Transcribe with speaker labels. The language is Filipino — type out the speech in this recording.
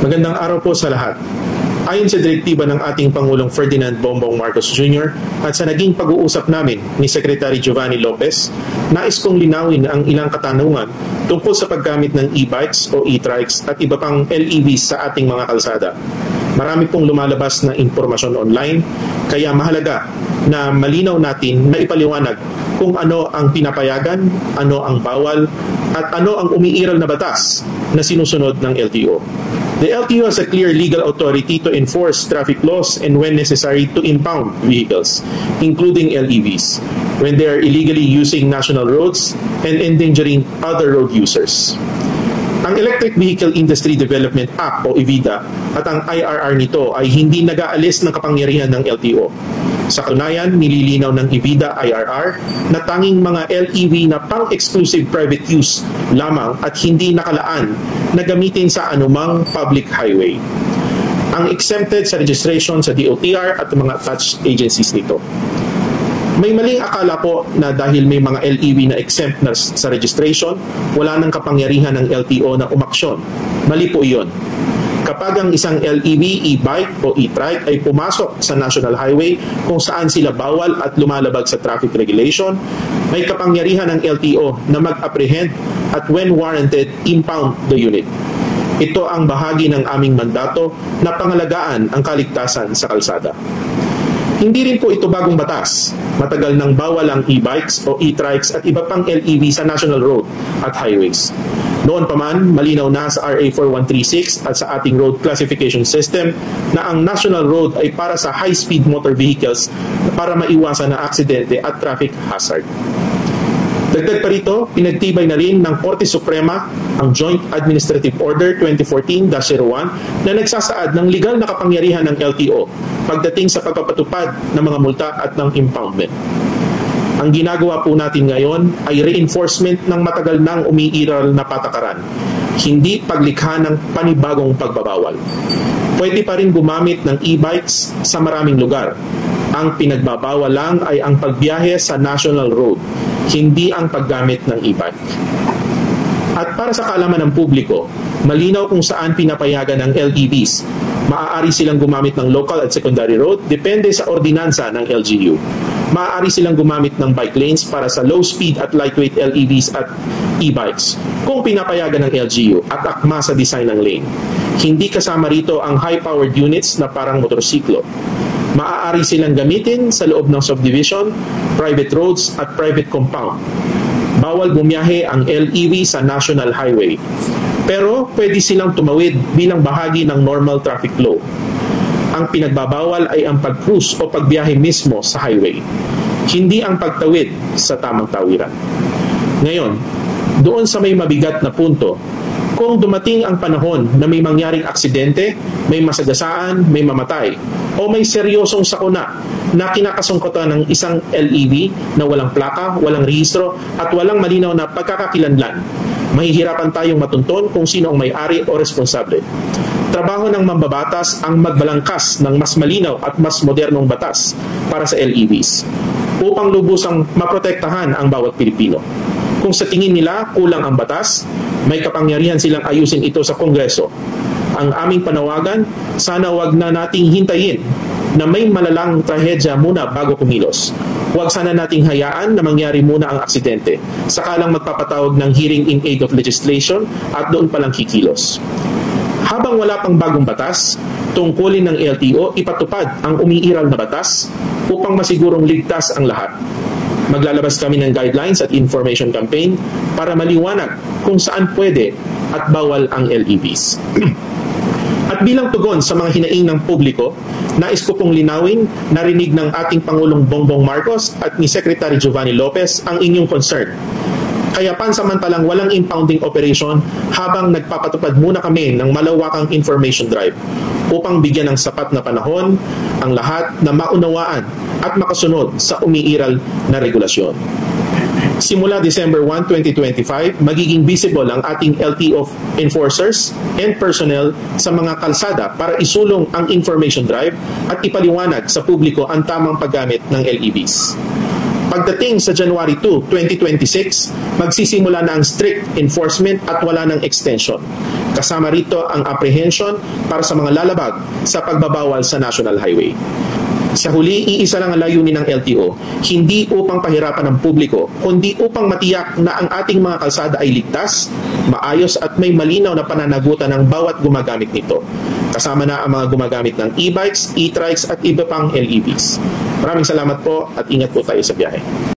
Speaker 1: Magandang araw po sa lahat. Ayon sa direktiba ng ating Pangulong Ferdinand Bongbong Marcos Jr. at sa naging pag-uusap namin ni Secretary Giovanni Lopez, nais kong linawin ang ilang katanungan tungkol sa paggamit ng e-bikes o e-trikes at iba pang LEVs sa ating mga kalsada. Marami pong lumalabas na impormasyon online, kaya mahalaga na malinaw natin na ipaliwanag kung ano ang pinapayagan, ano ang bawal, at ano ang umiiral na batas na sinusunod ng LTO. The LTO has a clear legal authority to enforce traffic laws and when necessary to impound vehicles, including LEVs, when they are illegally using national roads and endangering other road users. Ang Electric Vehicle Industry Development Act o EVIDA at ang IRR nito ay hindi nag-aalis ng kapangyarihan ng LTO. Sa katunayan, nililinaw ng EVIDA IRR na tanging mga LEV na pang-exclusive private use lamang at hindi nakalaan na gamitin sa anumang public highway. Ang exempted sa registration sa DOTR at mga attached agencies nito. May maling akala po na dahil may mga LEV na exempt na sa registration, wala nang kapangyarihan ng LTO na umaksyon. Mali po iyon. Kapag ang isang LEV, e-bike o e-trike ay pumasok sa national highway kung saan sila bawal at lumalabag sa traffic regulation, may kapangyarihan ng LTO na mag-apprehend at when warranted, impound the unit. Ito ang bahagi ng aming mandato na pangalagaan ang kaligtasan sa kalsada. Hindi rin po ito bagong batas. Matagal nang bawal ang e-bikes o e-trikes at iba pang LEV sa national road at highways. Noon pa man, malinaw na sa RA 4136 at sa ating road classification system na ang national road ay para sa high-speed motor vehicles para maiwasan na aksidente at traffic hazard. Dagdag pa rito, pinagtibay na rin ng Korte Suprema ang Joint Administrative Order 2014-01 na nagsasaad ng legal na kapangyarihan ng LTO pagdating sa pagpapatupad ng mga multa at ng impoundment. Ang ginagawa po natin ngayon ay reinforcement ng matagal nang umiiral na patakaran, hindi paglikha ng panibagong pagbabawal. Pwede pa rin gumamit ng e-bikes sa maraming lugar. Ang pinagbabawal lang ay ang pagbiyahe sa national road, hindi ang paggamit ng e-bike. At para sa kaalaman ng publiko, malinaw kung saan pinapayagan ng LEVs. Maaari silang gumamit ng local at secondary road, depende sa ordinansa ng LGU. Maaari silang gumamit ng bike lanes para sa low speed at lightweight LEVs at e-bikes kung pinapayagan ng LGU at akma sa design ng lane. Hindi kasama rito ang high-powered units na parang motorsiklo. Maaari silang gamitin sa loob ng subdivision, private roads at private compound. Bawal bumiyahe ang LEV sa national highway. Pero pwede silang tumawid bilang bahagi ng normal traffic flow. Ang pinagbabawal ay ang pag-cruise o pagbiyahe mismo sa highway, hindi ang pagtawid sa tamang tawiran. Ngayon, doon sa may mabigat na punto, kung dumating ang panahon na may mangyaring aksidente, may masagasaan, may mamatay, o may seryosong sakuna na kinakasungkutan ng isang LEV na walang plaka, walang rehistro, at walang malinaw na pagkakakilanlan, mahihirapan tayong matunton kung sino ang may-ari o responsable. Trabaho ng mambabatas ang magbalangkas ng mas malinaw at mas modernong batas para sa LEVs upang lubusang maprotektahan ang bawat Pilipino. Kung sa tingin nila kulang ang batas, may kapangyarihan silang ayusin ito sa Kongreso. Ang aming panawagan, sana wag na nating hintayin na may malalang trahedya muna bago kumilos. Huwag sana nating hayaan na mangyari muna ang aksidente, sakalang magpapatawag ng hearing in aid of legislation at doon palang kikilos. Habang wala pang bagong batas, tungkulin ng LTO ipatupad ang umiiral na batas upang masigurong ligtas ang lahat. Maglalabas kami ng guidelines at information campaign para maliwanag kung saan pwede at bawal ang LEVs. At bilang tugon sa mga hinaing ng publiko, nais ko pong linawin, narinig ng ating Pangulong Bongbong Marcos at ni Secretary Giovanni Lopez ang inyong concern. Kaya pansamantalang walang impounding operation habang nagpapatupad muna kami ng malawakang information drive upang bigyan ng sapat na panahon ang lahat na maunawaan at makasunod sa umiiral na regulasyon. Simula December 1, 2025, magiging visible ang ating LTO enforcers and personnel sa mga kalsada para isulong ang information drive at ipaliwanag sa publiko ang tamang paggamit ng LEVs. Pagdating sa January 2, 2026, magsisimula na ang strict enforcement at wala ng extension. Kasama rito ang apprehension para sa mga lalabag sa pagbabawal sa National Highway. Sa huli, iisa lang ang layunin ng LTO, hindi upang pahirapan ng publiko, kundi upang matiyak na ang ating mga kalsada ay ligtas, maayos at may malinaw na pananagutan ng bawat gumagamit nito. Kasama na ang mga gumagamit ng e-bikes, e-trikes at iba pang LEVs. Maraming salamat po at ingat po tayo sa biyahe.